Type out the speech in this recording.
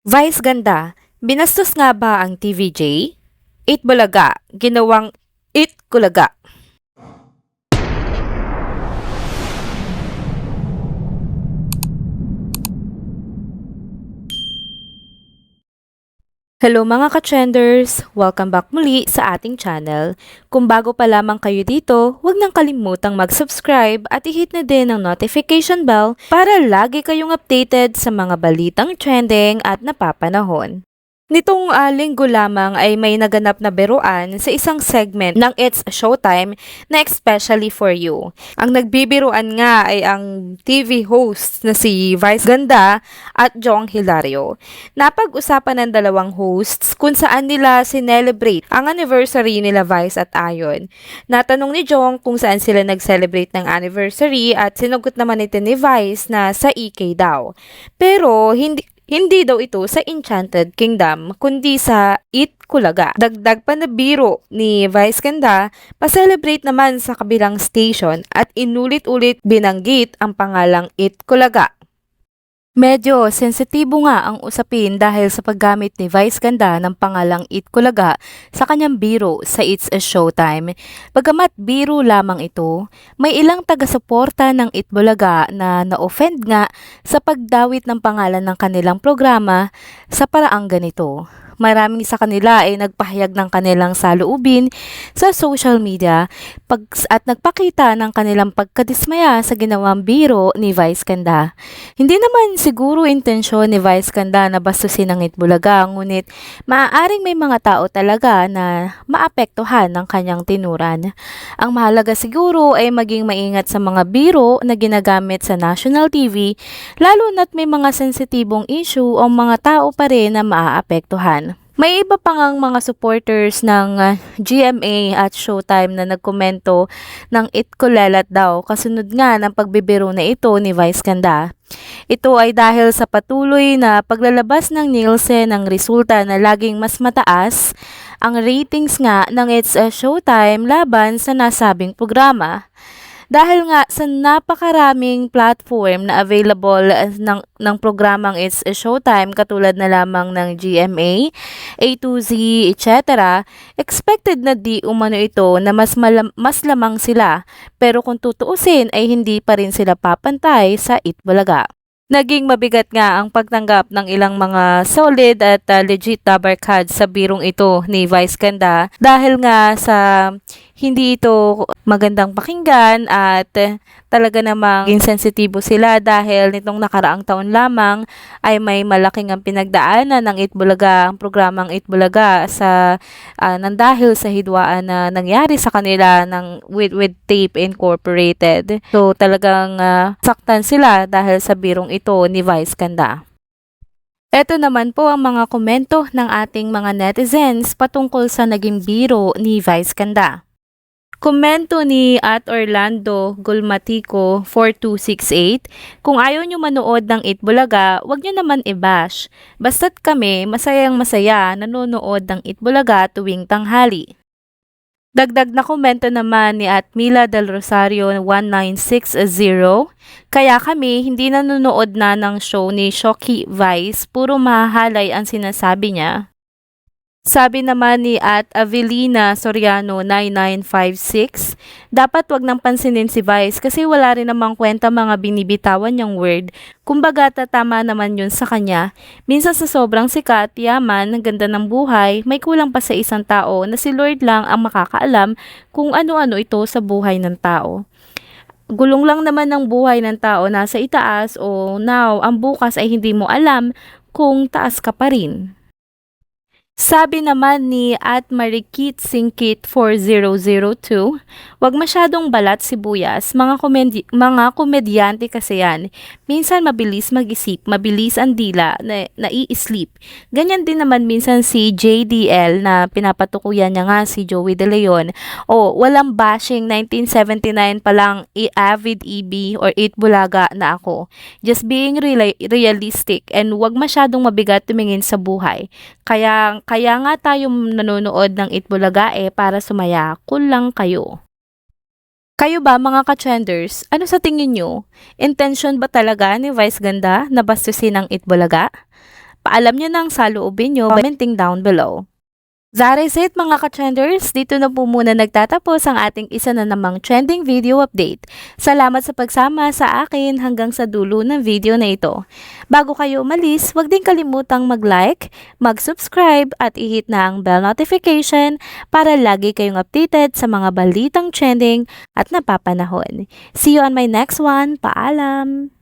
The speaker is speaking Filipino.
Vice ganda, binastos nga ba ang TVJ? It Bulaga, ginawang It Kulaga. Hello mga ka-trenders! Welcome back muli sa ating channel. Kung bago pa lamang kayo dito, huwag nang kalimutang mag-subscribe at i-hit na din ang notification bell para lagi kayong updated sa mga balitang trending at napapanahon. Nitong linggo lamang ay may naganap na biruan sa isang segment ng It's Showtime na especially for you. Ang nagbibiruan nga ay ang TV host na si Vice Ganda at Jong Hilario. Napag-usapan ng dalawang hosts kung saan nila sinelebrate ang anniversary nila Vice at Ayon. Natanong ni Jong kung saan sila nag-celebrate ng anniversary at sinagot naman ito ni Vice na sa EK daw. Pero hindi daw ito sa Enchanted Kingdom, kundi sa It Kulaga. Dagdag pa na biro ni Vice Ganda, pa-celebrate naman sa kabilang station at inulit-ulit binanggit ang pangalang It Kulaga. Medyo sensitibo nga ang usapin dahil sa paggamit ni Vice Ganda ng pangalang It Kulaga sa kanyang biro sa It's a Showtime. Bagamat biro lamang ito, may ilang taga-suporta ng It Bulaga na na-offend nga sa pagdawit ng pangalan ng kanilang programa sa paraang ganito. Maraming sa kanila ay nagpahayag ng kanilang saloobin sa social media at nagpakita ng kanilang pagkadismaya sa ginawang biro ni Vice Ganda. Hindi naman siguro intensyon ni Vice Ganda na bastusin ang Itbulaga, ngunit maaaring may mga tao talaga na maapektuhan ng kanyang tinuran. Ang mahalaga siguro ay maging maingat sa mga biro na ginagamit sa national TV, lalo na't may mga sensitibong issue o mga tao pa rin na maaapektuhan. May iba pa ngang mga supporters ng GMA at Showtime na nagkomento ng itkulelat daw kasunod nga ng pagbibiro na ito ni Vice Ganda. Ito ay dahil sa patuloy na paglalabas ng Nielsen ng resulta na laging mas mataas ang ratings nga ng It's a Showtime laban sa nasabing programa. Dahil nga sa napakaraming platform na available ng programang It's a Showtime katulad na lamang ng GMA, A2Z, etc., expected na di umano ito na mas lamang sila, pero kung tutuusin ay hindi pa rin sila papantay sa Itbulaga. Naging mabigat nga ang pagtanggap ng ilang mga solid at legit tabarkad sa birong ito ni Vice Ganda dahil nga sa hindi ito magandang pakinggan at talaga namang insensitibo sila dahil nitong nakaraang taon lamang ay may malaking ang pinagdaanan ng Itbulaga, ang programang Itbulaga sa nandahil sa hidwaan na nangyari sa kanila with Tape Incorporated. So talagang saktan sila dahil sa birong ito ni Vice Ganda. Ito naman po ang mga komento ng ating mga netizens patungkol sa naging biro ni Vice Ganda. Komento ni @Orlando Gulmatico 4268, kung ayaw nyo manood ng Itbulaga, wag nyo naman i-bash. Basta't kami masayang masaya nanonood ng Itbulaga tuwing tanghali. Dagdag na komento naman ni Mila Del Rosario 1960, kaya kami hindi nanonood na ng show ni Shocky Vice, puro mahalay ang sinasabi niya. Sabi naman ni Avelina Soriano 9956, dapat wag nang pansinin si Vice kasi wala rin namang kwenta mga binibitawan niyang word. Kumbaga tatama naman yun sa kanya. Minsan sa sobrang sikat, yaman, ganda ng buhay, may kulang pa sa isang tao na si Lord lang ang makakaalam kung ano-ano ito sa buhay ng tao. Gulong lang naman ng buhay ng tao nasa itaas o now, ang bukas ay hindi mo alam kung taas ka pa rin. Sabi naman ni Marikit Singkit 4002, wag masyadong balat sibuyas, mga komedyante kasi yan. Minsan mabilis mag-isip, mabilis ang dila, nai-sleep. Ganyan din naman minsan si JDL na pinapatukuyan niya nga si Joey De Leon. O, walang bashing, 1979 pa lang avid EB or Itbulaga na ako. Just being realistic and wag masyadong mabigat tumingin sa buhay. Kaya nga tayo nanonood ng Itbulaga para sumaya, cool lang kayo. Kayo ba mga ka-trenders, ano sa tingin nyo? Intention ba talaga ni Vice Ganda na bastusin ang Itbulaga? Paalam nyo ng saloobin nyo, commenting down below. That is it mga ka-trenders, dito na po muna nagtatapos ang ating isa na namang trending video update. Salamat sa pagsama sa akin hanggang sa dulo ng video na ito. Bago kayo umalis, huwag din kalimutang mag-like, mag-subscribe at i-hit na ang bell notification para lagi kayong updated sa mga balitang trending at napapanahon. See you on my next one. Paalam!